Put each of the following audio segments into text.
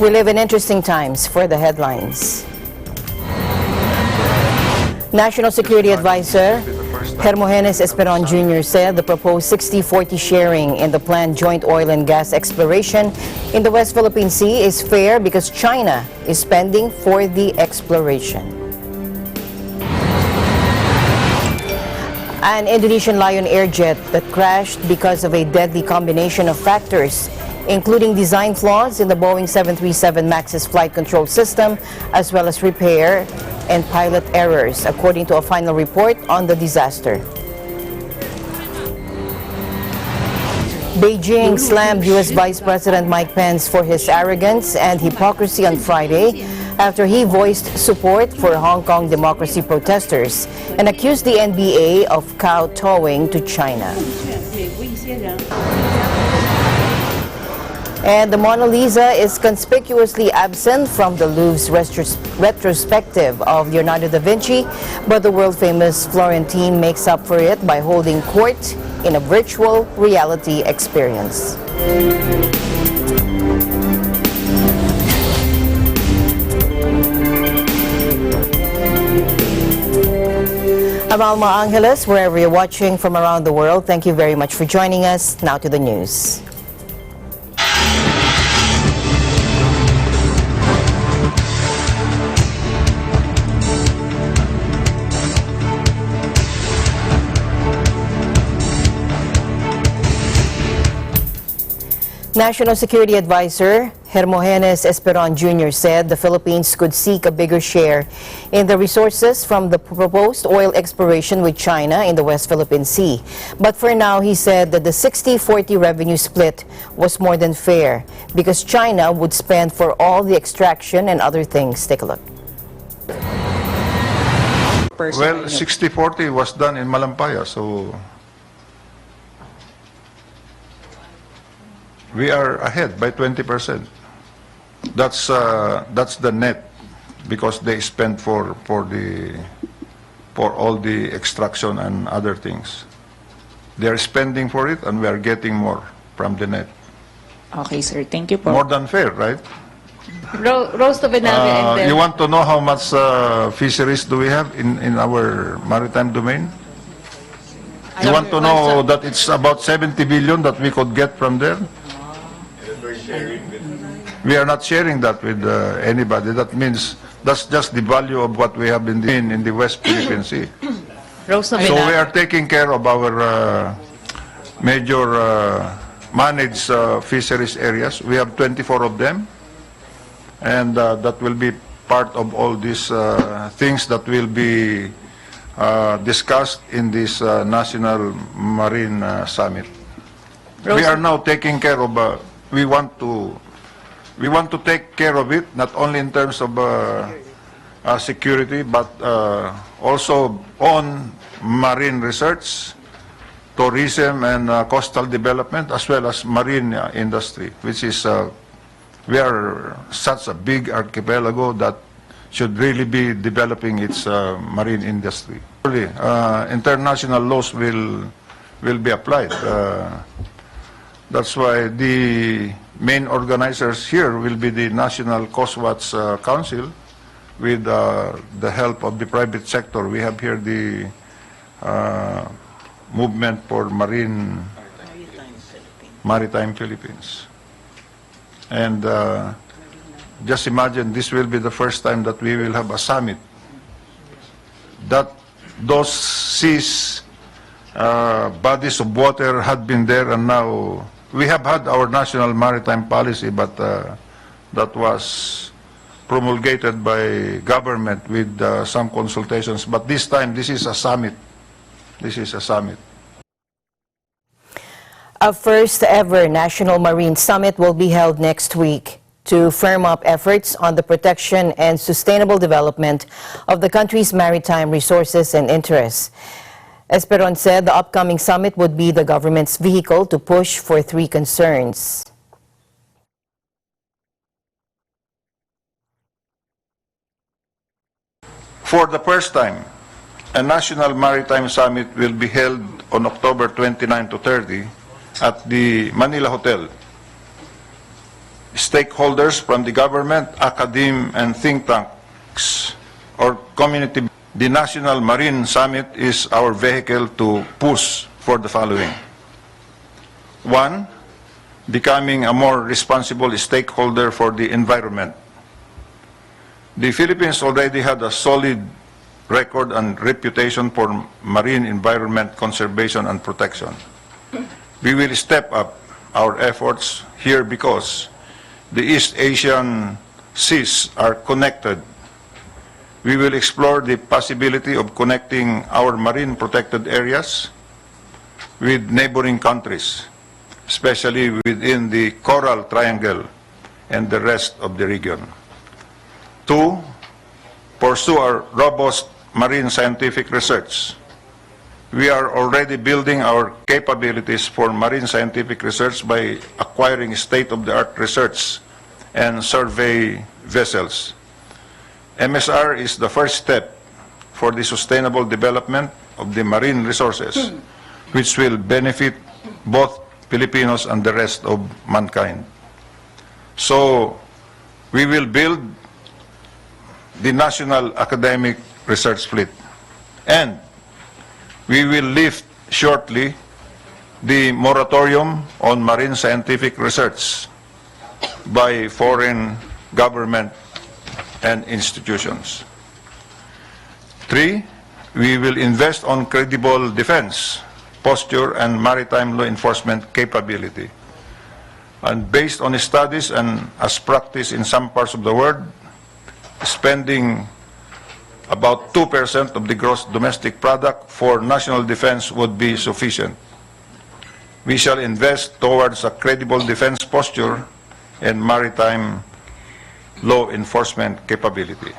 We live in interesting times. For the headlines. National Security Advisor Hermogenes Esperanza Jr. said the proposed 60-40 sharing in the planned joint oil and gas exploration in the West Philippine Sea is fair because China is spending for the exploration. An Indonesian Lion airjet that crashed because of a deadly combination of factors, including design flaws in the Boeing 737 MAX's flight control system, as well as repair and pilot errors, according to a final report on the disaster. Beijing slammed U.S. Vice President Mike Pence for his arrogance and hypocrisy on Friday after he voiced support for Hong Kong democracy protesters and accused the NBA of kowtowing to China. And the Mona Lisa is conspicuously absent from the Louvre's retrospective of Leonardo da Vinci, but the world-famous Florentine makes up for it by holding court in a virtual reality experience. I'm Alma Angeles, wherever you're watching from around the world. Thank you very much for joining us. Now to the news. National Security Advisor Hermogenes Esperanza Jr. said the Philippines could seek a bigger share in the resources from the proposed oil exploration with China in the West Philippine Sea. But for now, he said that the 60-40 revenue split was more than fair because China would spend for all the extraction and other things. Take a look. Well, 60-40 was done in Malampaya, so we are ahead by 20%. That's the net, because they spent for all the extraction and other things. They are spending for it, and we are getting more from the net. Okay, sir. Thank you po. More than fair, right? Rose to Benavi and You want to know how much fisheries do we have in our maritime domain? You want to know that it's about 70 billion that we could get from there? We are not sharing that with anybody. That means that's just the value of what we have been doing in the West Philippine Sea. So we are taking care of our major managed fisheries areas. We have 24 of them, and that will be part of all these things that will be discussed in this National Marine Summit. We are now taking care of. We want to take care of it, not only in terms of security, but also on marine research, tourism, and coastal development, as well as marine industry, which is, we are such a big archipelago that should really be developing its marine industry. International laws will be applied. That's why the main organizers here will be the National Coast Watch Council, with the help of the private sector. We have here the Movement for Maritime Philippines. And just imagine, this will be the first time that we will have a summit. That those seas, bodies of water had been there, and now we have had our national maritime policy, but that was promulgated by government with some consultations. But this time, this is a summit. This is a summit. A first ever National Marine Summit will be held next week to firm up efforts on the protection and sustainable development of the country's maritime resources and interests. Esperon said the upcoming summit would be the government's vehicle to push for three concerns. For the first time, a National Maritime Summit will be held on October 29 to 30 at the Manila Hotel. stakeholders from the government, academe, and think tanks or community. The National Marine Summit is our vehicle to push for the following. 1, becoming a more responsible stakeholder for the environment. The Philippines already had a solid record and reputation for marine environment conservation and protection. We will step up our efforts here because the East Asian seas are connected. We will explore the possibility of connecting our marine protected areas with neighboring countries, especially within the Coral Triangle and the rest of the region. 2, pursue our robust marine scientific research. We are already building our capabilities for marine scientific research by acquiring state-of-the-art research and survey vessels. MSR is the first step for the sustainable development of the marine resources, which will benefit both Filipinos and the rest of mankind. So, we will build the National Academic Research Fleet, and we will lift shortly the moratorium on marine scientific research by foreign government and institutions. 3, we will invest on credible defense, posture, and maritime law enforcement capability. And based on studies and as practiced in some parts of the world, spending about 2% of the gross domestic product for national defense would be sufficient. We shall invest towards a credible defense posture and maritime law enforcement capability.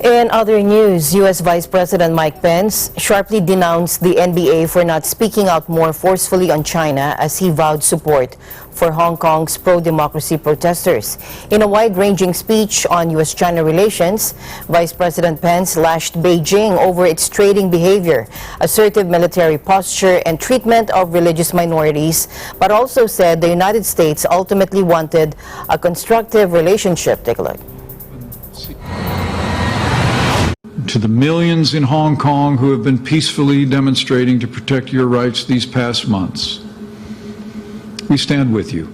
In other news, U.S. Vice President Mike Pence sharply denounced the NBA for not speaking out more forcefully on China as he vowed support for Hong Kong's pro-democracy protesters. In a wide-ranging speech on U.S.-China relations, Vice President Pence lashed Beijing over its trading behavior, assertive military posture, and treatment of religious minorities, but also said the United States ultimately wanted a constructive relationship. Take a look. To the millions in Hong Kong who have been peacefully demonstrating to protect your rights these past months, we stand with you.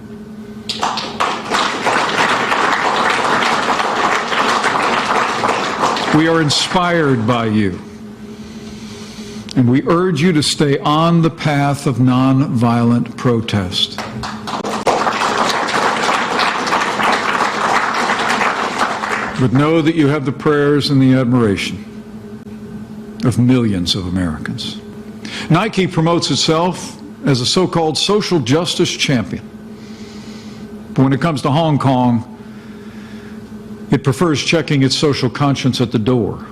We are inspired by you, and we urge you to stay on the path of nonviolent protest. But know that you have the prayers and the admiration of millions of Americans. Nike promotes itself as a so-called social justice champion. But when it comes to Hong Kong, it prefers checking its social conscience at the door.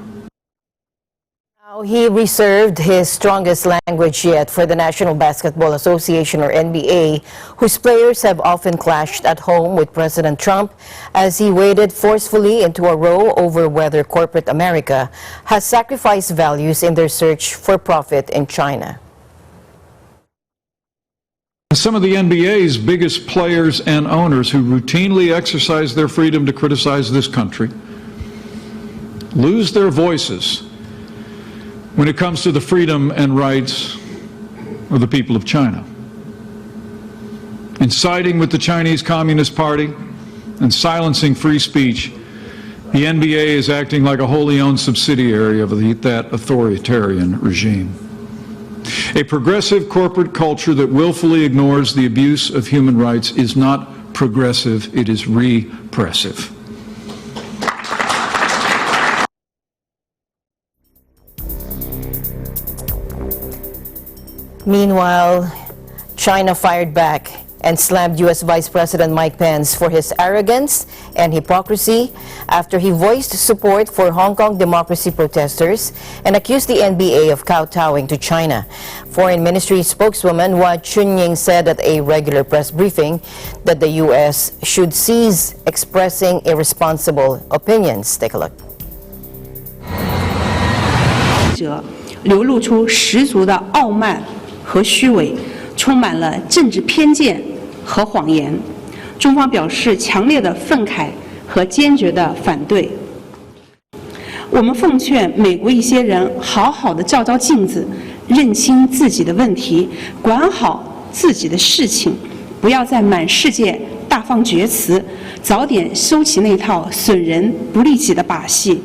He reserved his strongest language yet for the National Basketball Association, or NBA, whose players have often clashed at home with President Trump as he waded forcefully into a row over whether corporate America has sacrificed values in their search for profit in China. Some of the NBA's biggest players and owners who routinely exercise their freedom to criticize this country lose their voices when it comes to the freedom and rights of the people of China. In siding with the Chinese Communist Party and silencing free speech, the NBA is acting like a wholly owned subsidiary of that authoritarian regime. A progressive corporate culture that willfully ignores the abuse of human rights is not progressive, it is repressive. Meanwhile, China fired back and slammed U.S. Vice President Mike Pence for his arrogance and hypocrisy after he voiced support for Hong Kong democracy protesters and accused the NBA of kowtowing to China. Foreign Ministry spokeswoman Hua Chunying said at a regular press briefing that the U.S. should cease expressing irresponsible opinions. Take a look. 流露出十足的傲慢和虚伪，充满了政治偏见和谎言。中方表示强烈的愤慨和坚决的反对。我们奉劝美国一些人好好的照照镜子，认清自己的问题，管好自己的事情，不要在满世界大放厥词，早点收起那套损人不利己的把戏。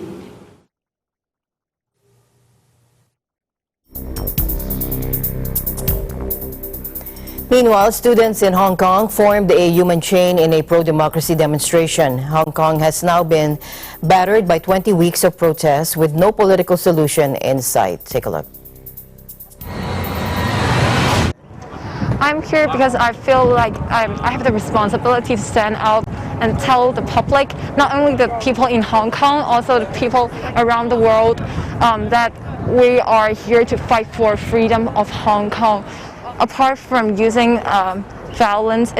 Meanwhile, students in Hong Kong formed a human chain in a pro-democracy demonstration. Hong Kong has now been battered by 20 weeks of protests with no political solution in sight. Take a look. I'm here because I feel like I have the responsibility to stand out and tell the public, not only the people in Hong Kong, also the people around the world, that we are here to fight for freedom of Hong Kong. Apart from using violence,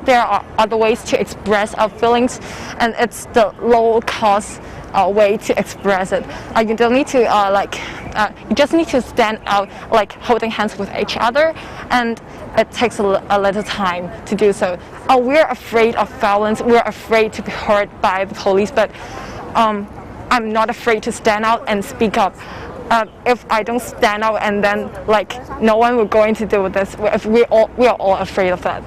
there are other ways to express our feelings, and it's the low-cost way to express it. You don't need to you just need to stand out, like holding hands with each other, and it takes a little time to do so. We're afraid of violence. We're afraid to be hurt by the police, but I'm not afraid to stand out and speak up. If I don't stand out, and then no one will going to do this. If we are all afraid of that.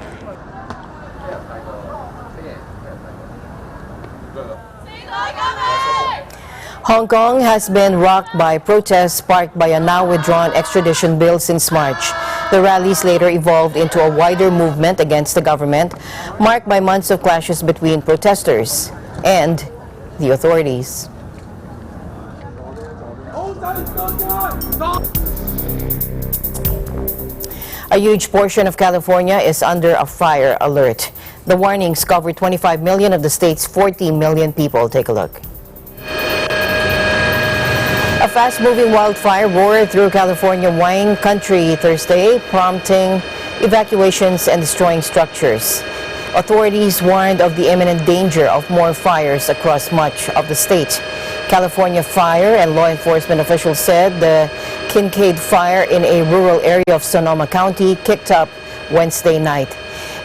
Hong Kong has been rocked by protests sparked by a now withdrawn extradition bill since March. The rallies later evolved into a wider movement against the government, marked by months of clashes between protesters and the authorities. A huge portion of California is under a fire alert. The warnings cover 25 million of the state's 40 million people. Take a look. A fast-moving wildfire roared through California wine country Thursday, prompting evacuations and destroying structures. Authorities warned of the imminent danger of more fires across much of the state. California fire and law enforcement officials said the Kincaid fire in a rural area of Sonoma County kicked up Wednesday night.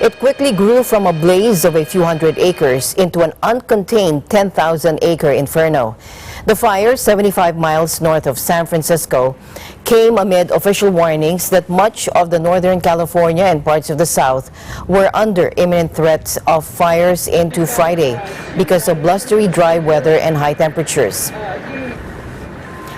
It quickly grew from a blaze of a few hundred acres into an uncontained 10,000-acre inferno. The fire, 75 miles north of San Francisco, came amid official warnings that much of the Northern California and parts of the South were under imminent threats of fires into Friday because of blustery dry weather and high temperatures.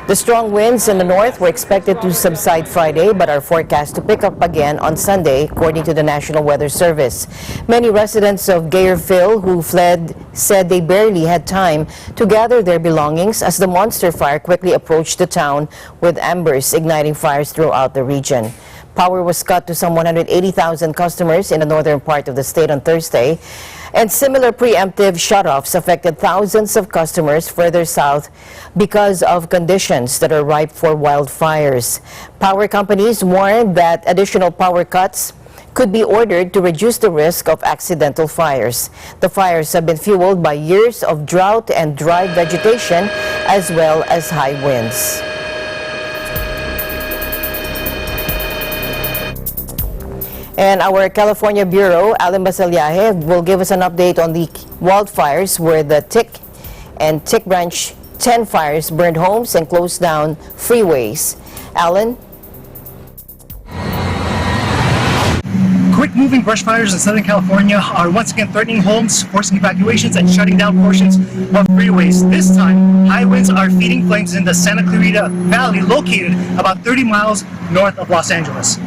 The strong winds in the north were expected to subside Friday, but are forecast to pick up again on Sunday, according to the National Weather Service. Many residents of Gayerville who fled said they barely had time to gather their belongings as the monster fire quickly approached the town, with embers igniting fires throughout the region. Power was cut to some 180,000 customers in the northern part of the state on Thursday, and similar preemptive shutoffs affected thousands of customers further south because of conditions that are ripe for wildfires. Power companies warned that additional power cuts could be ordered to reduce the risk of accidental fires. The fires have been fueled by years of drought and dry vegetation, as well as high winds. And our California Bureau, Alan Basalyahe, will give us an update on the wildfires where the Tick and Tick Branch 10 fires burned homes and closed down freeways. Alan? Quick-moving brush fires in Southern California are once again threatening homes, forcing evacuations and shutting down portions of freeways. This time, high winds are feeding flames in the Santa Clarita Valley, located about 30 miles north of Los Angeles.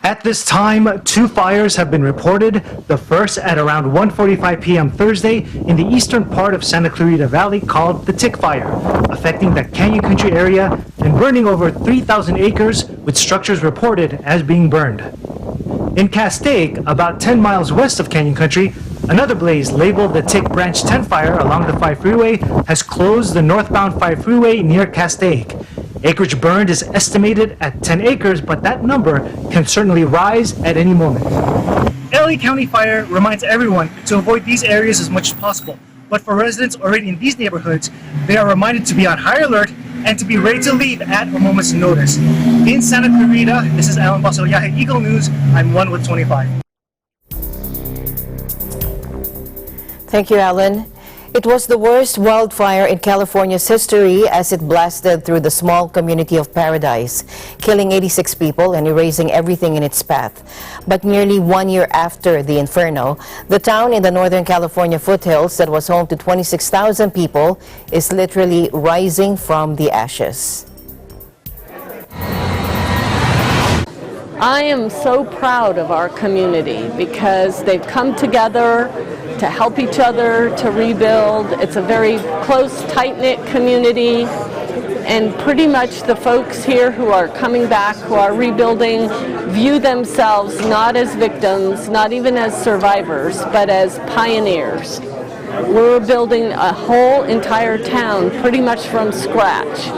At this time, 2 fires have been reported. The first at around 1:45 p.m. Thursday in the eastern part of Santa Clarita Valley, called the Tick Fire, affecting the Canyon Country area and burning over 3,000 acres, with structures reported as being burned. In Castaic, about 10 miles west of Canyon Country, another blaze labeled the Tick Branch 10 fire along the 5 freeway has closed the northbound 5 freeway near Castaic. Acreage burned is estimated at 10 acres, but that number can certainly rise at any moment. LA County Fire reminds everyone to avoid these areas as much as possible. But for residents already in these neighborhoods, they are reminded to be on high alert and to be ready to leave at a moment's notice. In Santa Clarita, this is Alan Basoyahe, Eagle News. I'm 1 with 25. Thank you, Alan. It was the worst wildfire in California's history as it blasted through the small community of Paradise, killing 86 people and erasing everything in its path. But nearly 1 year after the inferno, the town in the Northern California foothills that was home to 26,000 people is literally rising from the ashes. I am so proud of our community because they've come together to help each other to rebuild. It's a very close, tight-knit community, and pretty much the folks here who are coming back, who are rebuilding, view themselves not as victims, not even as survivors, but as pioneers. We're building a whole entire town pretty much from scratch.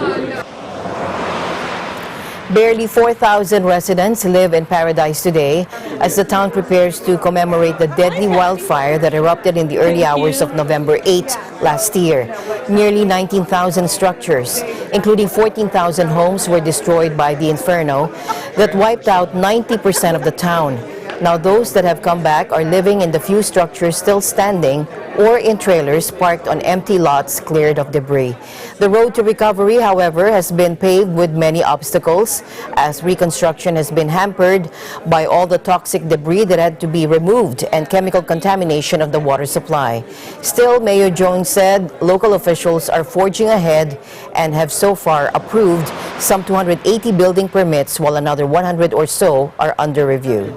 Barely 4,000 residents live in Paradise today as the town prepares to commemorate the deadly wildfire that erupted in the early hours of November 8 last year. Nearly 19,000 structures, including 14,000 homes, were destroyed by the inferno that wiped out 90% of the town. Now those that have come back are living in the few structures still standing or in trailers parked on empty lots cleared of debris. The road to recovery, however, has been paved with many obstacles as reconstruction has been hampered by all the toxic debris that had to be removed and chemical contamination of the water supply. Still, Mayor Jones said local officials are forging ahead and have so far approved some 280 building permits while another 100 or so are under review.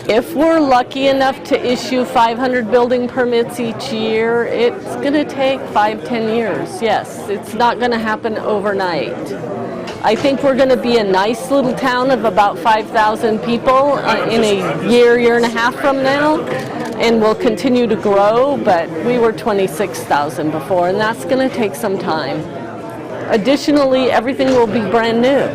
If we're lucky enough to issue 500 building permits each year, it's going to take 5-10 years. Yes, it's not going to happen overnight. I think we're going to be a nice little town of about 5,000 people in a year and a half from now, and we'll continue to grow, but we were 26,000 before, and that's going to take some time. Additionally, everything will be brand new.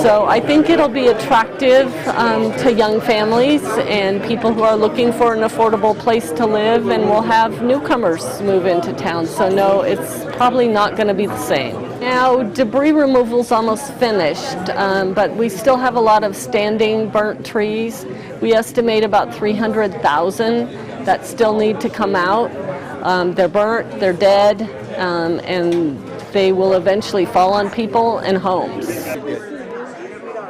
So I think it'll be attractive to young families and people who are looking for an affordable place to live, and we'll have newcomers move into town. So no, it's probably not going to be the same. Now, debris removal's almost finished, but we still have a lot of standing burnt trees. We estimate about 300,000 that still need to come out. They're burnt, they're dead, and they will eventually fall on people and homes.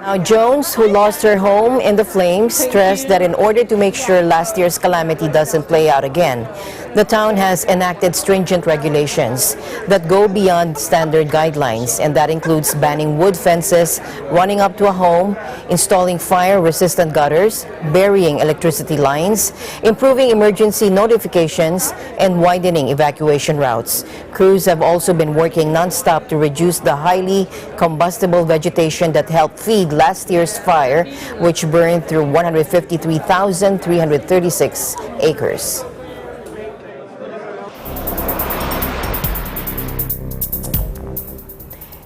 Now, Jones, who lost her home in the flames, stressed that in order to make sure last year's calamity doesn't play out again, the town has enacted stringent regulations that go beyond standard guidelines, and that includes banning wood fences, running up to a home, installing fire-resistant gutters, burying electricity lines, improving emergency notifications, and widening evacuation routes. Crews have also been working non-stop to reduce the highly combustible vegetation that helped feed last year's fire, which burned through 153,336 acres.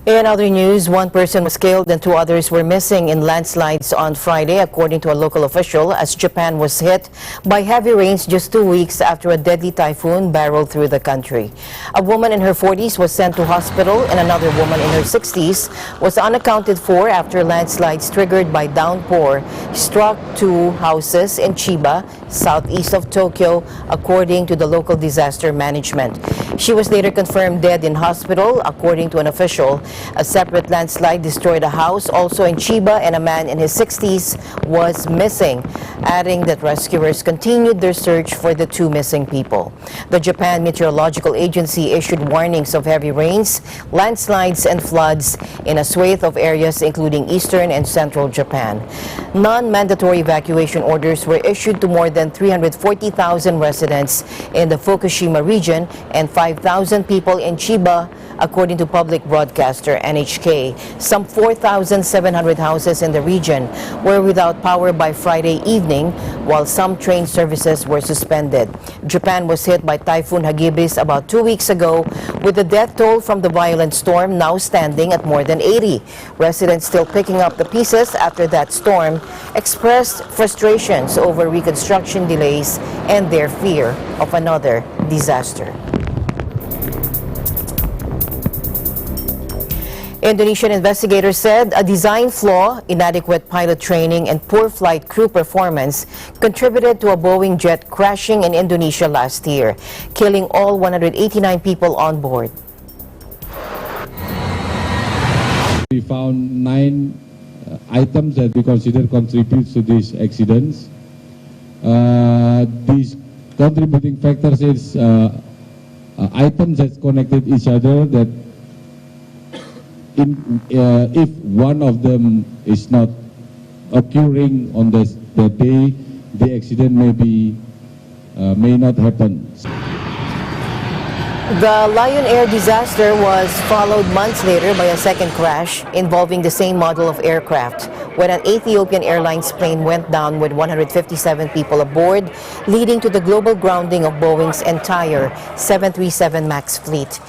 In other news, one person was killed and 2 others were missing in landslides on Friday, according to a local official, as Japan was hit by heavy rains just 2 weeks after a deadly typhoon barreled through the country. A woman in her 40s was sent to hospital, and another woman in her 60s was unaccounted for after landslides triggered by downpour struck 2 houses in Chiba, southeast of Tokyo, according to the local disaster management. She was later confirmed dead in hospital, according to an official. A separate landslide destroyed a house also in Chiba, and a man in his 60s was missing, adding that rescuers continued their search for the 2 missing people. The Japan Meteorological Agency issued warnings of heavy rains, landslides, and floods in a swathe of areas including eastern and central Japan. Non-mandatory evacuation orders were issued to more than 340,000 residents in the Fukushima region and 5,000 people in Chiba, according to public broadcaster NHK. Some 4,700 houses in the region were without power by Friday evening, while some train services were suspended. Japan was hit by Typhoon Hagibis about 2 weeks ago, with the death toll from the violent storm now standing at more than 80. Residents still picking up the pieces after that storm expressed frustrations over reconstruction delays and their fear of another disaster. Indonesian investigators said a design flaw, inadequate pilot training, and poor flight crew performance contributed to a Boeing jet crashing in Indonesia last year, killing all 189 people on board. We found 9 items that we consider contribute to these accidents. These contributing factors is items that connected each other that if one of them is not occurring on the day, the accident may not happen. The Lion Air disaster was followed months later by a second crash involving the same model of aircraft when an Ethiopian Airlines plane went down with 157 people aboard, leading to the global grounding of Boeing's entire 737 MAX fleet.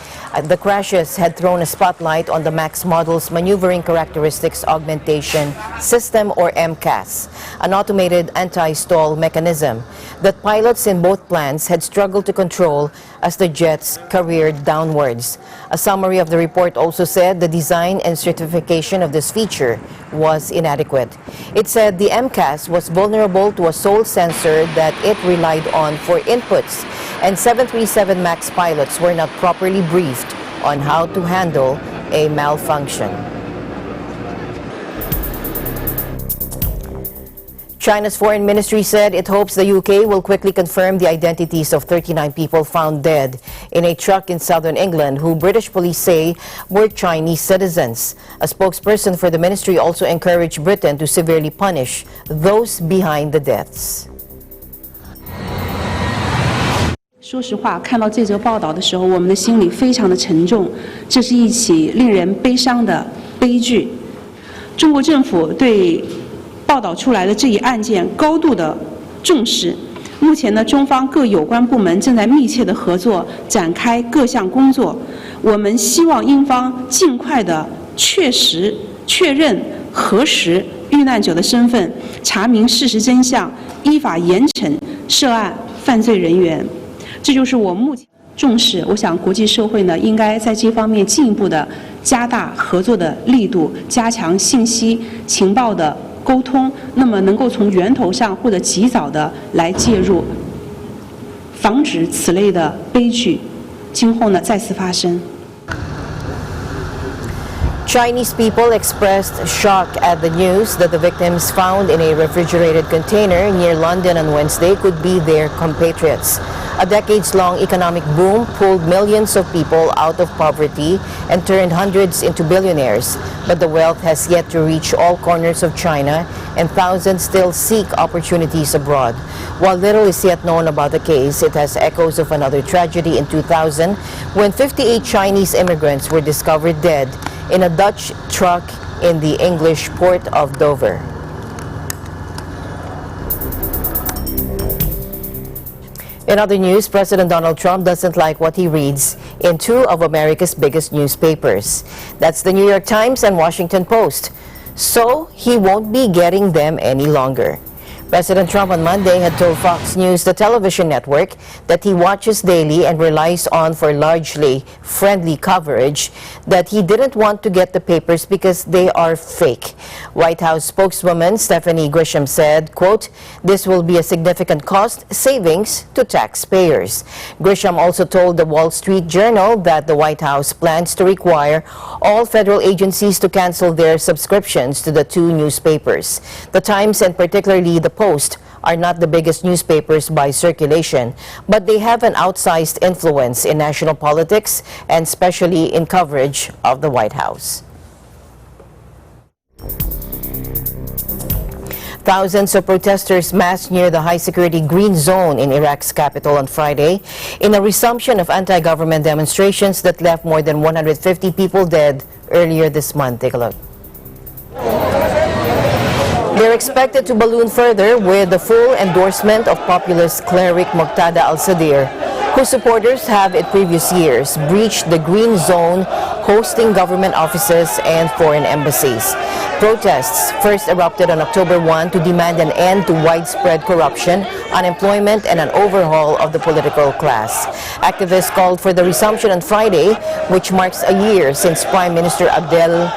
The crashes had thrown a spotlight on the MAX model's Maneuvering Characteristics Augmentation System, or MCAS, an automated anti-stall mechanism that pilots in both planes had struggled to control as the jets careered downwards. A summary of the report also said the design and certification of this feature was inadequate. It said the MCAS was vulnerable to a sole sensor that it relied on for inputs, and 737 MAX pilots were not properly briefed on how to handle a malfunction. China's foreign ministry said it hopes the UK will quickly confirm the identities of 39 people found dead in a truck in southern England who British police say were Chinese citizens. A spokesperson for the ministry also encouraged Britain to severely punish those behind the deaths. 说实话，看到这则报道的时候，我们的心里非常的沉重。这是一起令人悲伤的悲剧。中国政府对报道出来的这一案件高度的重视。目前呢，中方各有关部门正在密切的合作，展开各项工作。我们希望英方尽快的确认、核实遇难者的身份，查明事实真相，依法严惩涉案犯罪人员。 这就是我目前重视。我想，国际社会呢，应该在这方面进一步的加大合作的力度，加强信息情报的沟通，那么能够从源头上或者及早的来介入，防止此类的悲剧今后呢再次发生。 Chinese people expressed shock at the news that the victims found in a refrigerated container near London on Wednesday could be their compatriots. A decades-long economic boom pulled millions of people out of poverty and turned hundreds into billionaires. But the wealth has yet to reach all corners of China, and thousands still seek opportunities abroad. While little is yet known about the case, it has echoes of another tragedy in 2000 when 58 Chinese immigrants were discovered dead in a Dutch truck in the English port of Dover. In other news, President Donald Trump doesn't like what he reads in two of America's biggest newspapers. That's the New York Times and Washington Post. So he won't be getting them any longer. President Trump on Monday had told Fox News, the television network, that he watches daily and relies on for largely friendly coverage, that he didn't want to get the papers because they are fake. White House spokeswoman Stephanie Grisham said, quote, "This will be a significant cost savings to taxpayers." Grisham also told the Wall Street Journal that the White House plans to require all federal agencies to cancel their subscriptions to the two newspapers. The Times, and particularly the Post, are not the biggest newspapers by circulation, but they have an outsized influence in national politics and especially in coverage of the White House. Thousands of protesters massed near the high-security Green Zone in Iraq's capital on Friday in a resumption of anti-government demonstrations that left more than 150 people dead earlier this month. Take a look. They're expected to balloon further with the full endorsement of populist cleric Muqtada al-Sadr, whose supporters have in previous years breached the green zone, hosting government offices and foreign embassies. Protests first erupted on October 1 to demand an end to widespread corruption, unemployment, and an overhaul of the political class. Activists called for the resumption on Friday, which marks a year since Prime Minister Adel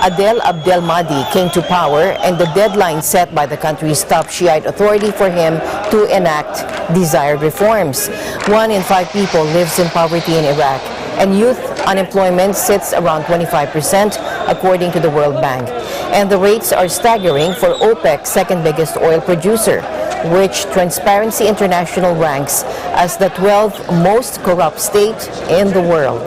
Abdelmahdi came to power, and the deadline set by the country's top Shiite authority for him to enact desired reforms. 1 in 5 people lives in poverty in Iraq, and youth unemployment sits around 25%, according to the World Bank. And the rates are staggering for OPEC's second biggest oil producer, which Transparency International ranks as the 12th most corrupt state in the world.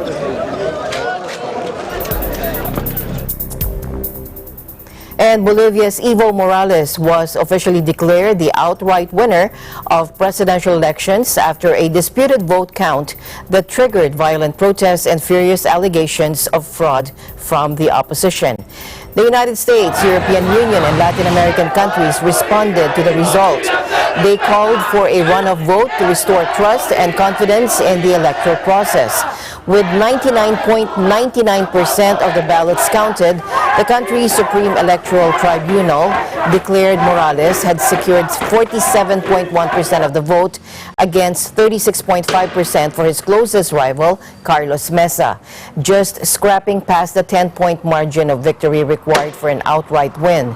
And Bolivia's Evo Morales was officially declared the outright winner of presidential elections after a disputed vote count that triggered violent protests and furious allegations of fraud from the opposition. The United States, European Union, and Latin American countries responded to the result. They called for a runoff vote to restore trust and confidence in the electoral process. With 99.99% of the ballots counted, the country's Supreme Electoral Tribunal declared Morales had secured 47.1% of the vote against 36.5% for his closest rival, Carlos Mesa, just scrapping past the 10-point margin of victory required for an outright win.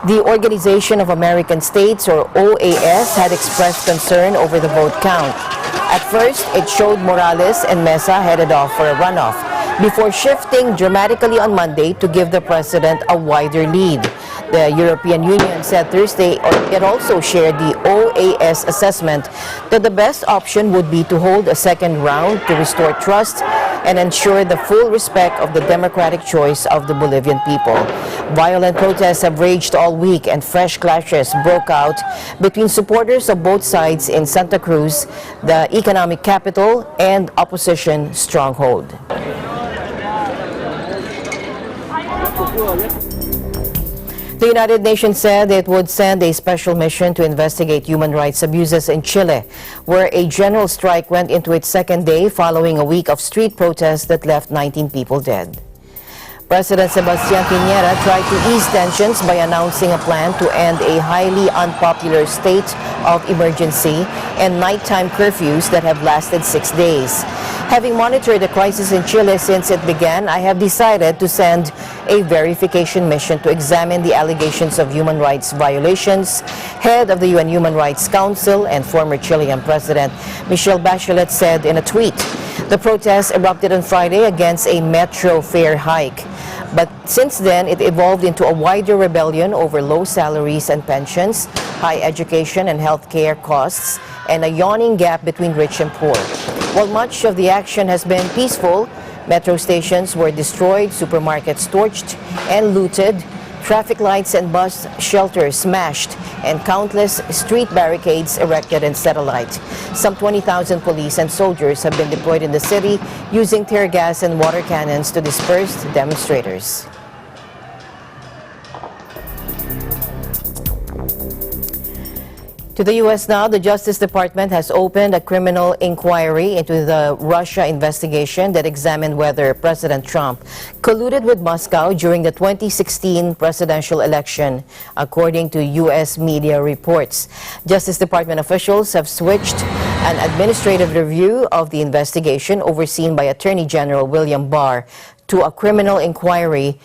The Organization of American States, or OAS, had expressed concern over the vote count. At first, it showed Morales and Mesa headed off for a runoff, before shifting dramatically on Monday to give the president a wider lead. The European Union said Thursday it also shared the OAS assessment that the best option would be to hold a second round to restore trust and ensure the full respect of the democratic choice of the Bolivian people. Violent protests have raged all week, and fresh clashes broke out between supporters of both sides in Santa Cruz, the economic capital, and opposition stronghold. The United Nations said it would send a special mission to investigate human rights abuses in Chile, where a general strike went into its second day following a week of street protests that left 19 people dead. President Sebastián Piñera tried to ease tensions by announcing a plan to end a highly unpopular state of emergency and nighttime curfews that have lasted 6 days. Having monitored the crisis in Chile since it began, I have decided to send a verification mission to examine the allegations of human rights violations, head of the UN Human Rights Council and former Chilean President Michelle Bachelet said in a tweet. The protests erupted on Friday against a metro fare hike. But since then, it evolved into a wider rebellion over low salaries and pensions, high education and health care costs, and a yawning gap between rich and poor. While much of the action has been peaceful, metro stations were destroyed, supermarkets torched and looted, traffic lights and bus shelters smashed, and countless street barricades erected and set alight. Some 20,000 police and soldiers have been deployed in the city using tear gas and water cannons to disperse demonstrators. To the U.S. now, the Justice Department has opened a criminal inquiry into the Russia investigation that examined whether President Trump colluded with Moscow during the 2016 presidential election, according to U.S. media reports. Justice Department officials have switched an administrative review of the investigation overseen by Attorney General William Barr to a criminal inquiry.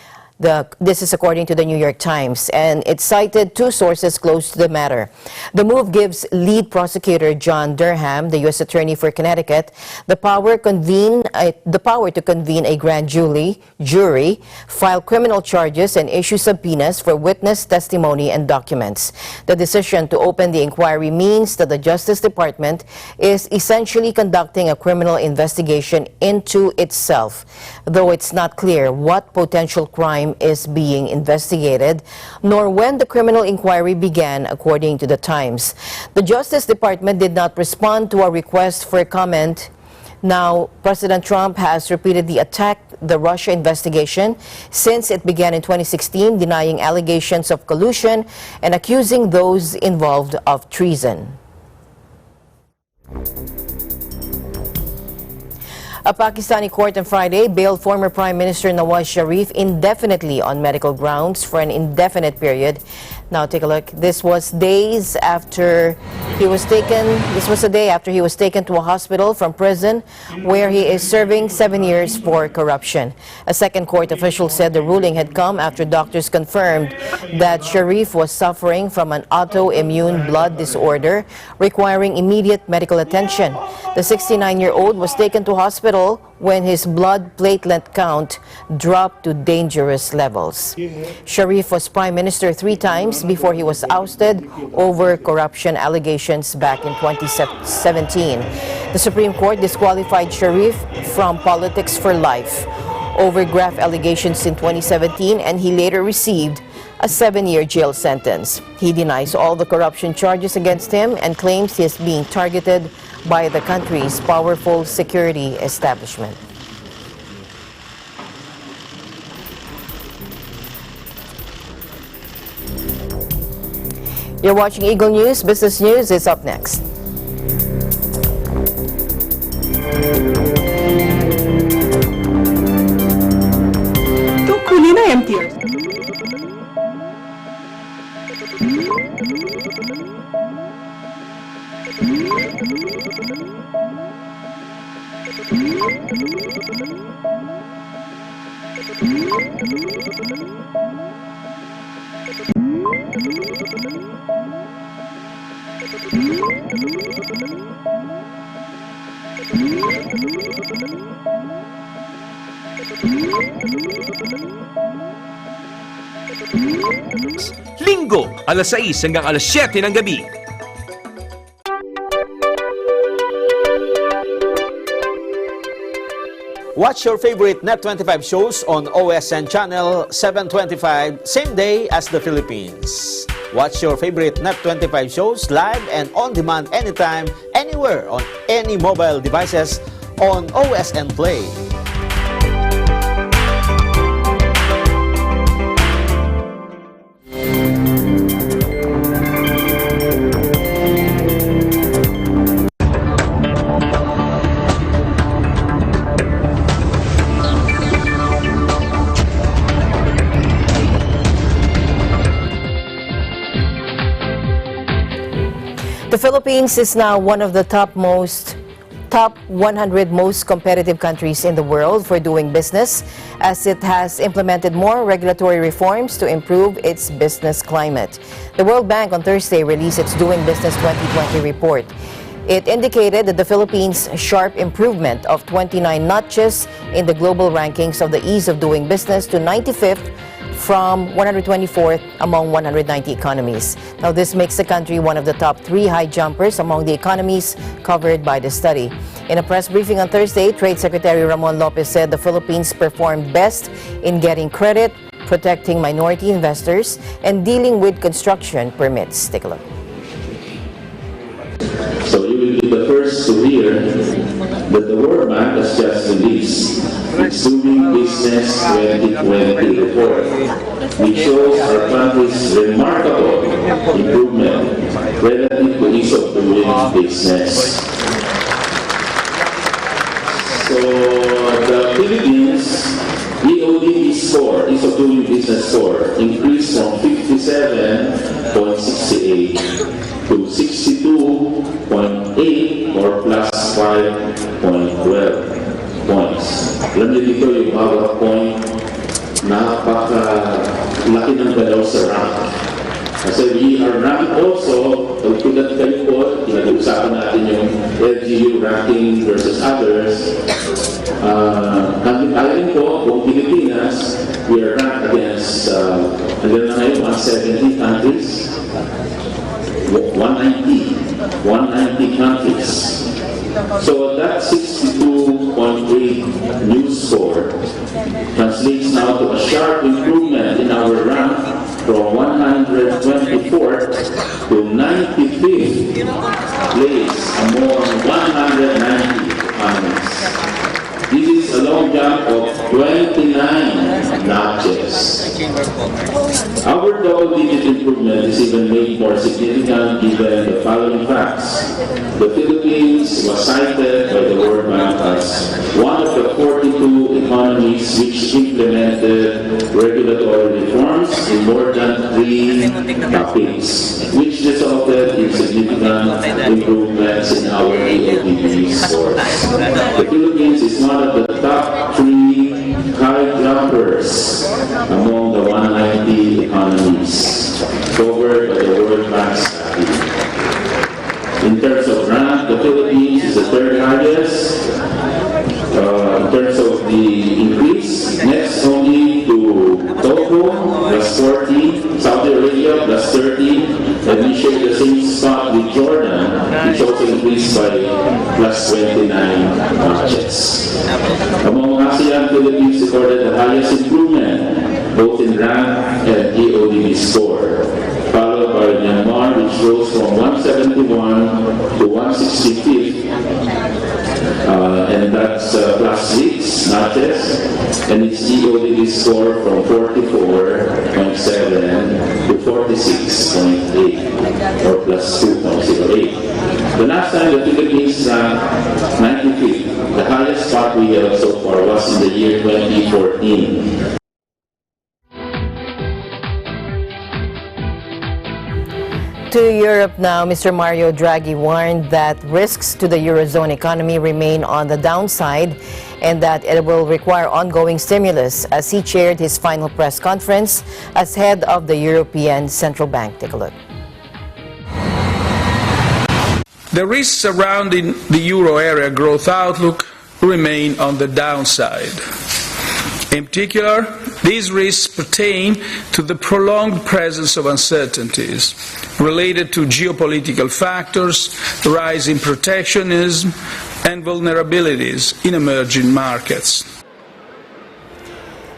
This is according to the New York Times, and it cited 2 sources close to the matter. The move gives lead prosecutor John Durham, the U.S. Attorney for Connecticut, the power to convene a grand jury, file criminal charges, and issue subpoenas for witness testimony and documents. The decision to open the inquiry means that the Justice Department is essentially conducting a criminal investigation into itself, though it's not clear what potential crime is being investigated, nor when the criminal inquiry began, according to the Times. The Justice Department did not respond to a request for comment. Now, President Trump has repeatedly attacked the Russia investigation since it began in 2016, denying allegations of collusion and accusing those involved of treason. A Pakistani court on Friday bailed former Prime Minister Nawaz Sharif indefinitely on medical grounds for an indefinite period. Now take a look. This was days after he was taken. This was a day after he was taken to a hospital from prison, where he is serving 7 years for corruption. A second court official said the ruling had come after doctors confirmed that Sharif was suffering from an autoimmune blood disorder requiring immediate medical attention. The 69-year-old was taken to hospital when his blood platelet count dropped to dangerous levels. Sharif was prime minister 3 times before he was ousted over corruption allegations back in 2017. The Supreme Court disqualified Sharif from politics for life over graft allegations in 2017, and he later received a 7-year jail sentence. He denies all the corruption charges against him and claims he is being targeted by the country's powerful security establishment. You're watching Eagle News. Business News is up next. Linggo, alas 6 hanggang alas 7 ng gabi. Watch your favorite Net25 shows on OSN channel 725, same day as the Philippines. Watch your favorite Net25 shows live and on demand anytime, anywhere on any mobile devices on OSN Play. The Philippines is now one of the top 100 most competitive countries in the world for doing business, as it has implemented more regulatory reforms to improve its business climate. The World Bank on Thursday released its Doing Business 2020 report. It indicated that the Philippines' sharp improvement of 29 notches in the global rankings of the ease of doing business to 95th from 124th among 190 economies. Now, this makes the country one of the top 3 high jumpers among the economies covered by the study. In a press briefing on Thursday, Trade Secretary Ramon Lopez said the Philippines performed best in getting credit, protecting minority investors, and dealing with construction permits. Take a look. So you will be the first to hear that the World Bank has just released its Doing Business 2020 report, which shows our country's remarkable improvement relative to ease of doing business. So the Philippines EOD score, ease of doing business score, increased from 57.68 to 62.8 or plus 5.12 points. Alam niyo dito yung bawat point, napaka-laki ng galaw sa rank. Kasi we are ranked also, pagkulat kayo po, pinag-uusapan natin yung LGU ranking versus others. Ayon po, kung Pilipinas, we are ranked against, hanggang na ngayon, 170 countries. 190 countries. So that 62.8 new score translates now to a sharp improvement in our rank from 124th to 95th place among 190 economies. This is a long jump of 29 notches. Our double-digit improvement is even made more significant given the following facts. The Philippines was cited by the World Bank as one of topics, which resulted in significant improvements in our EODB scores. The Philippines is one of the top 3 high jumpers among the 190 economies covered by the World Bank study. In terms of rank, the Philippines is the 3rd highest. In terms of the increase, next only to Togo, +40, Saudi Arabia, +30, and we share the same spot with Jordan, which also increased by +29 notches. Among ASEAN, Philippines recorded the highest improvement, both in rank and EODB score, followed by Myanmar, which rose from 171 to 165th, and that's +6 notches, and its EODB score from 44.7 to 46.8, or +2.08. The last time the Philippines ranked 95th, the highest spot we held so far was in the year 2014. To Europe now, Mr. Mario Draghi warned that risks to the Eurozone economy remain on the downside and that it will require ongoing stimulus as he chaired his final press conference as head of the European Central Bank. Take a look. The risks surrounding the euro area growth outlook remain on the downside. In particular, these risks pertain to the prolonged presence of uncertainties related to geopolitical factors, rising protectionism, and vulnerabilities in emerging markets.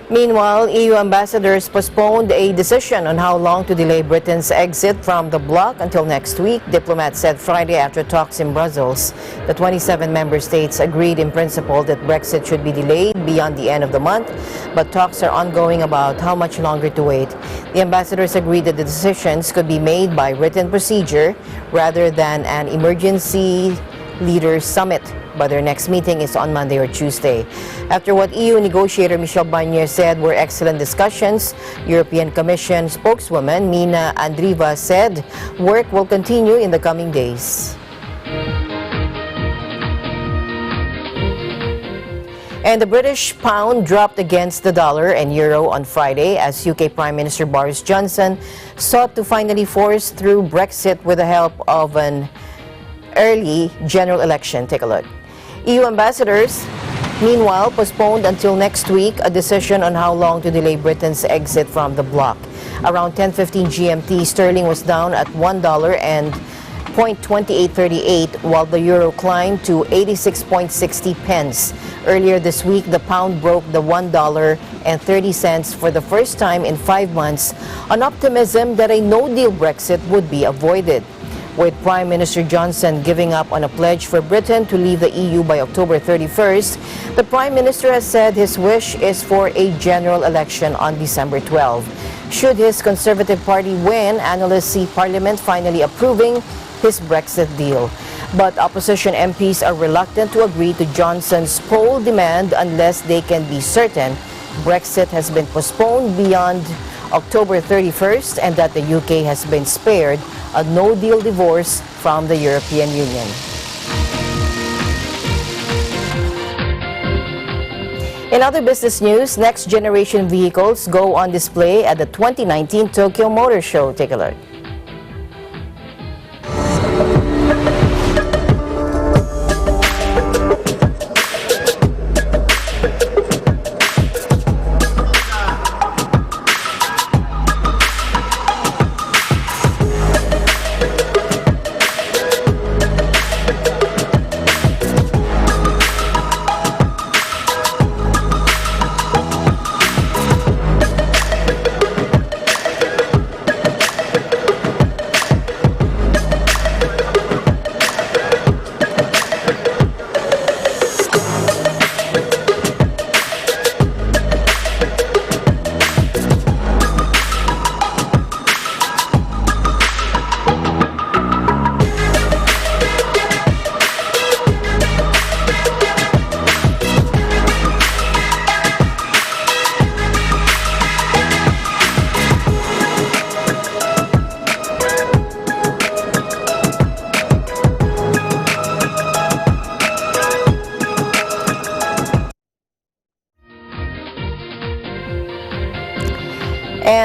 Meanwhile, EU ambassadors postponed a decision on how long to delay Britain's exit from the bloc until next week, diplomats said Friday after talks in Brussels. The 27 member states agreed in principle that Brexit should be delayed beyond the end of the month, but talks are ongoing about how much longer to wait. The ambassadors agreed that the decisions could be made by written procedure rather than an emergency leaders summit, but their next meeting is on Monday or Tuesday. After what EU negotiator Michel Barnier said were excellent discussions, European Commission spokeswoman Mina Andrieva said work will continue in the coming days. And the British pound dropped against the dollar and euro on Friday as UK Prime Minister Boris Johnson sought to finally force through Brexit with the help of an early general election. Take a look. EU ambassadors, meanwhile, postponed until next week a decision on how long to delay Britain's exit from the bloc. Around 10:15 GMT, sterling was down at $1 and 0.2838, while the euro climbed to 86.60 pence. Earlier this week, the pound broke the $1.30 for the first time in 5 months on optimism that a no-deal Brexit would be avoided. With Prime Minister Johnson giving up on a pledge for Britain to leave the EU by October 31st, the Prime Minister has said his wish is for a general election on December 12. Should his Conservative Party win, analysts see Parliament finally approving his Brexit deal. But opposition MPs are reluctant to agree to Johnson's poll demand unless they can be certain Brexit has been postponed beyond October 31st and that the UK has been spared a no-deal divorce from the European Union. In other business news, next-generation vehicles go on display at the 2019 Tokyo Motor Show. Take a look.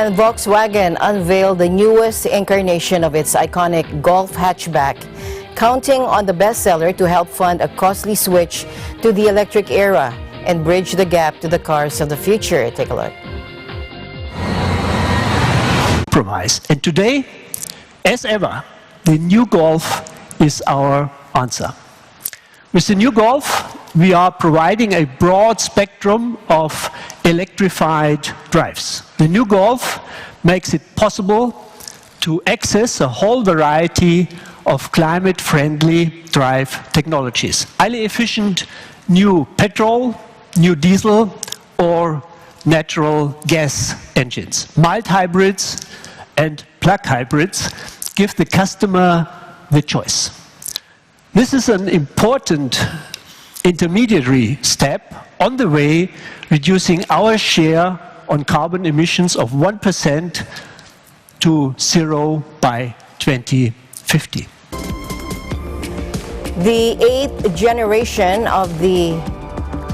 And Volkswagen unveiled the newest incarnation of its iconic Golf hatchback, counting on the bestseller to help fund a costly switch to the electric era and bridge the gap to the cars of the future. Take a look. And today, as ever, the new Golf is our answer. With the new Golf, we are providing a broad spectrum of electrified drives. The new Golf makes it possible to access a whole variety of climate-friendly drive technologies. Highly efficient new petrol, new diesel, or natural gas engines. Mild hybrids and plug hybrids give the customer the choice. This is an important intermediary step on the way, reducing our share on carbon emissions of 1% to 0 by 2050. The 8th generation of the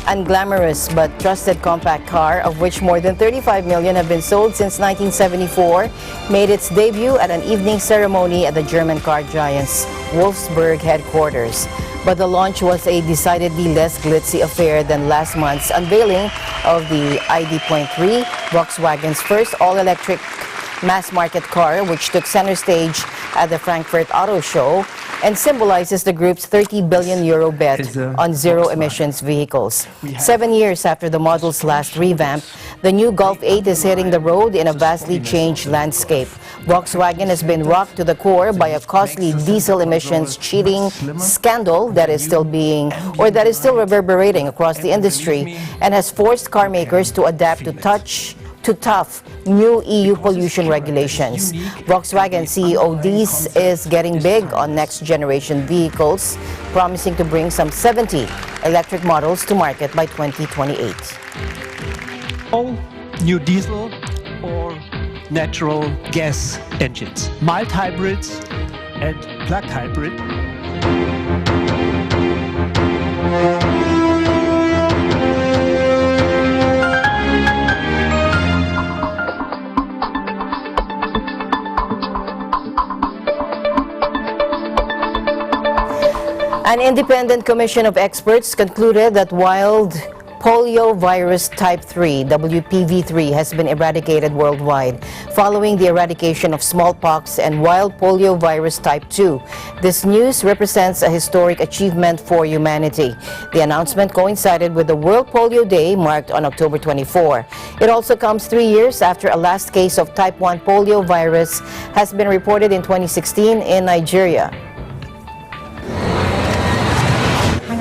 unglamorous but trusted compact car, of which more than 35 million have been sold since 1974, made its debut at an evening ceremony at the German car giant's Wolfsburg headquarters. But the launch was a decidedly less glitzy affair than last month's unveiling of the ID.3, Volkswagen's first all-electric mass-market car, which took center stage at the Frankfurt Auto Show and symbolizes the group's €30 billion bet on zero-emissions vehicles. 7 years after the model's last revamp, the new Golf 8 is hitting the road in a vastly changed landscape. Volkswagen has been rocked to the core by a costly diesel emissions cheating scandal that is still reverberating across the industry and has forced car makers to adapt to tough new EU pollution regulations. Volkswagen CEO Diess is getting big on next-generation vehicles, promising to bring some 70 electric models to market by 2028. All new diesel or natural gas engines, mild hybrids and plug hybrid. An independent commission of experts concluded that wild poliovirus type 3, WPV3, has been eradicated worldwide, following the eradication of smallpox and wild poliovirus type 2. This news represents a historic achievement for humanity. The announcement coincided with the World Polio Day, marked on October 24. It also comes 3 years after a last case of type 1 poliovirus has been reported in 2016 in Nigeria.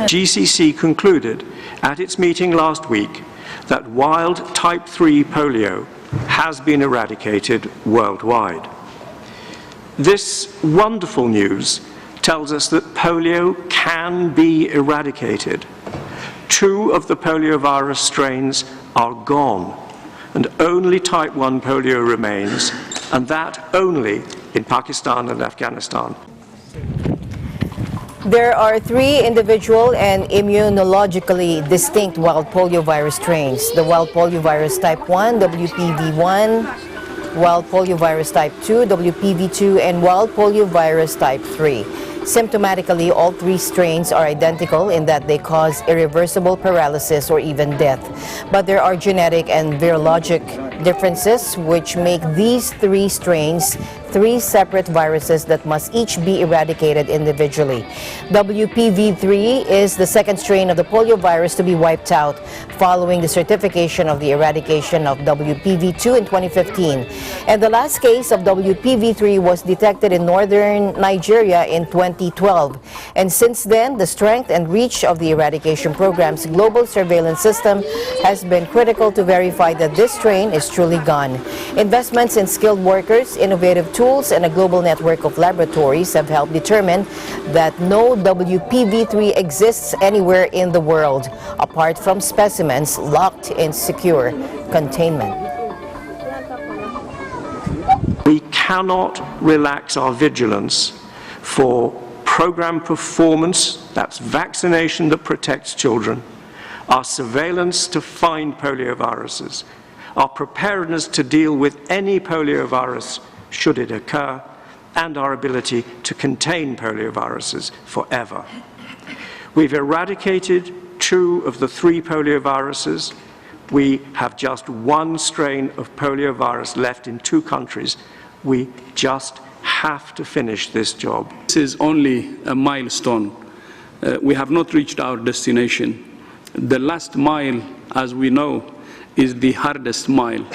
GCC concluded at its meeting last week that wild type 3 polio has been eradicated worldwide. This wonderful news tells us that polio can be eradicated. 2 of the poliovirus strains are gone, and only type 1 polio remains, and that only in Pakistan and Afghanistan. There are 3 individual and immunologically distinct wild poliovirus strains: the wild poliovirus type 1, WPV1, wild poliovirus type 2, WPV2, and wild poliovirus type 3. Symptomatically, all 3 strains are identical in that they cause irreversible paralysis or even death. But there are genetic and virologic differences which make these 3 strains 3 separate viruses that must each be eradicated individually. WPV3 is the second strain of the poliovirus to be wiped out, following the certification of the eradication of WPV2 in 2015. And the last case of WPV3 was detected in northern Nigeria in 2012. And since then, the strength and reach of the eradication program's global surveillance system has been critical to verify that this strain is truly gone. Investments in skilled workers, innovative tools, and a global network of laboratories have helped determine that no WPV3 exists anywhere in the world, apart from specimens locked in secure containment. We cannot relax our vigilance for program performance, that's vaccination that protects children, our surveillance to find polioviruses, our preparedness to deal with any poliovirus should it occur, and our ability to contain polioviruses forever. We've eradicated 2 of the 3 polioviruses. We have just 1 strain of poliovirus left in 2 countries. We just have to finish this job. This is only a milestone. We have not reached our destination. The last mile, as we know, is the hardest mile,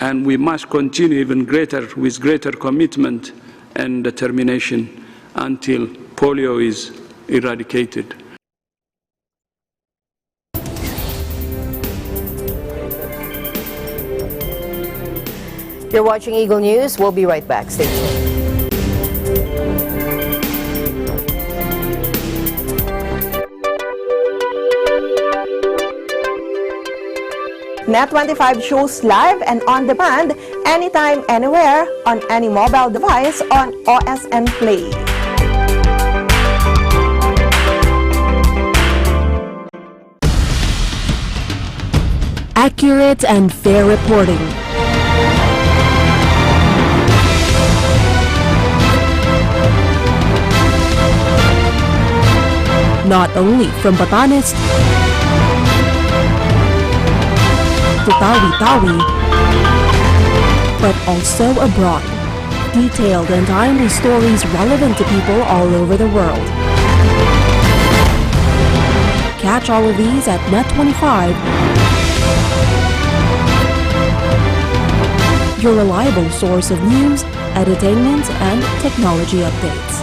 and we must continue even greater, with greater commitment and determination until polio is eradicated. You're watching Eagle News. We'll be right back. Stay tuned. Net25 shows live and on demand anytime, anywhere, on any mobile device on OSN Play. Accurate and fair reporting. Not only from Batanes to Tawi-Tawi, but also abroad. Detailed and timely stories relevant to people all over the world. Catch all of these at Net25, your reliable source of news, entertainment, and technology updates.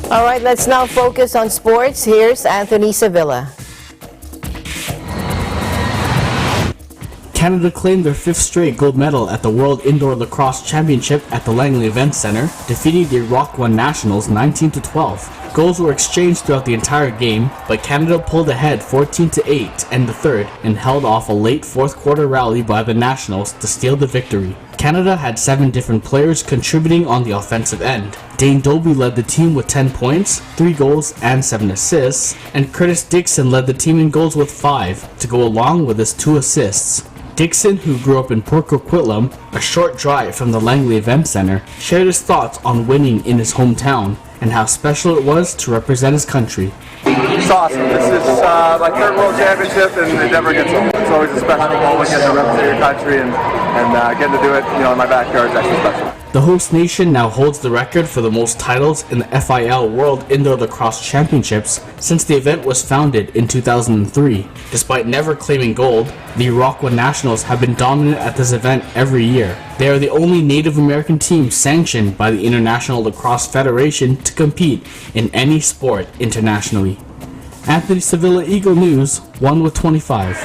All right, let's now focus on sports. Here's Anthony Sevilla. Canada claimed their 5th straight gold medal at the World Indoor Lacrosse Championship at the Langley Events Center, defeating the Moroccan nationals 19-12. Goals were exchanged throughout the entire game, but Canada pulled ahead 14-8 in the third and held off a late fourth quarter rally by the nationals to steal the victory. Canada had 7 different players contributing on the offensive end. Dane Dobie led the team with 10 points, 3 goals, and 7 assists, and Curtis Dixon led the team in goals with 5, to go along with his 2 assists. Dixon, who grew up in Port Coquitlam, a short drive from the Langley Event Center, shared his thoughts on winning in his hometown and how special it was to represent his country. It's awesome. This is my 3rd World Championship, and it never gets old. It's always a special moment getting to represent your country, and getting to do it, in my backyard is actually special. The host nation now holds the record for the most titles in the FIL World Indoor Lacrosse Championships since the event was founded in 2003. Despite never claiming gold, the Moroccan nationals have been dominant at this event every year. They are the only Native American team sanctioned by the International Lacrosse Federation to compete in any sport internationally. Anthony Sevilla, Eagle News, 1 with 25.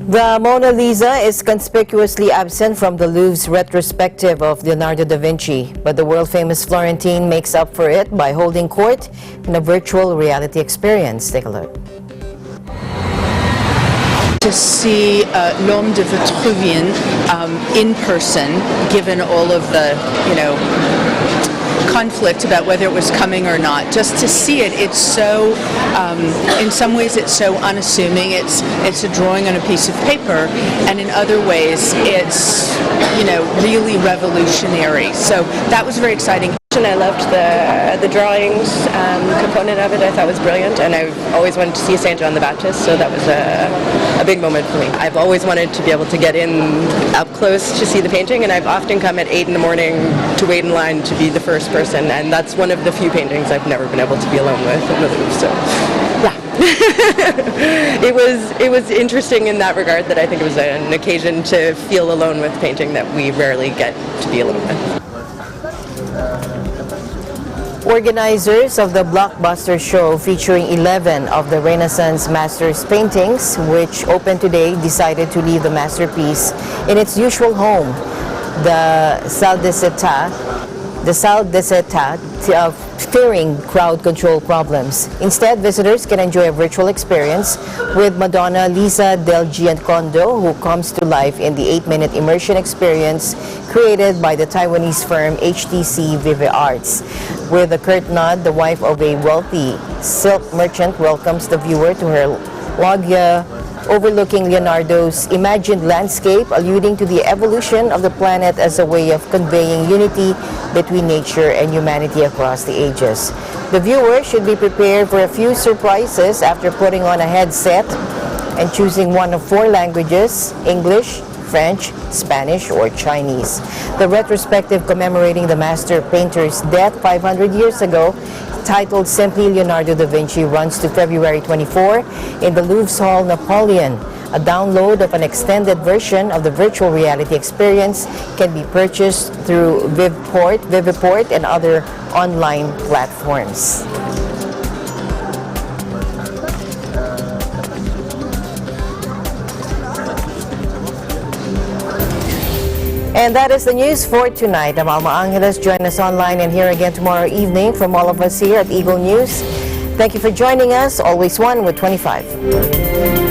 The Mona Lisa is conspicuously absent from the Louvre's retrospective of Leonardo da Vinci, but the world-famous Florentine makes up for it by holding court in a virtual reality experience. Take a look. To see L'Homme de Vitruvian in person, given all of the, conflict about whether it was coming or not. Just to see it, it's so, in some ways it's so unassuming. It's a drawing on a piece of paper, and in other ways it's, really revolutionary. So that was very exciting. exhibition. I loved the drawings component of it. I thought was brilliant, and I've always wanted to see St. John the Baptist, so that was a big moment for me. I've always wanted to be able to get in up close to see the painting, and I've often come at 8 in the morning to wait in line to be the first person, and that's one of the few paintings I've never been able to be alone with in the Louvre. So, yeah. It was interesting in that regard, that I think it was an occasion to feel alone with painting that we rarely get to be alone with. Organizers of the blockbuster show featuring 11 of the Renaissance masters' paintings, which opened today, decided to leave the masterpiece in its usual home, the Salle d'Essai, fearing crowd control problems. Instead, visitors can enjoy a virtual experience with Madonna Lisa del Giancondo, who comes to life in the 8-minute immersion experience created by the Taiwanese firm HTC Vive Arts. With a curt nod, the wife of a wealthy silk merchant welcomes the viewer to her loggia overlooking Leonardo's imagined landscape, alluding to the evolution of the planet as a way of conveying unity between nature and humanity across the ages. The viewer should be prepared for a few surprises after putting on a headset and choosing one of 4 languages: English, French, Spanish, or Chinese. The retrospective commemorating the master painter's death 500 years ago, titled simply Leonardo da Vinci, runs to February 24 in the Louvre's Hall Napoleon. A download of an extended version of the virtual reality experience can be purchased through Viveport, and other online platforms. And that is the news for tonight. I'm Alma Angeles. Join us online and here again tomorrow evening from all of us here at Eagle News. Thank you for joining us. Always one with 25.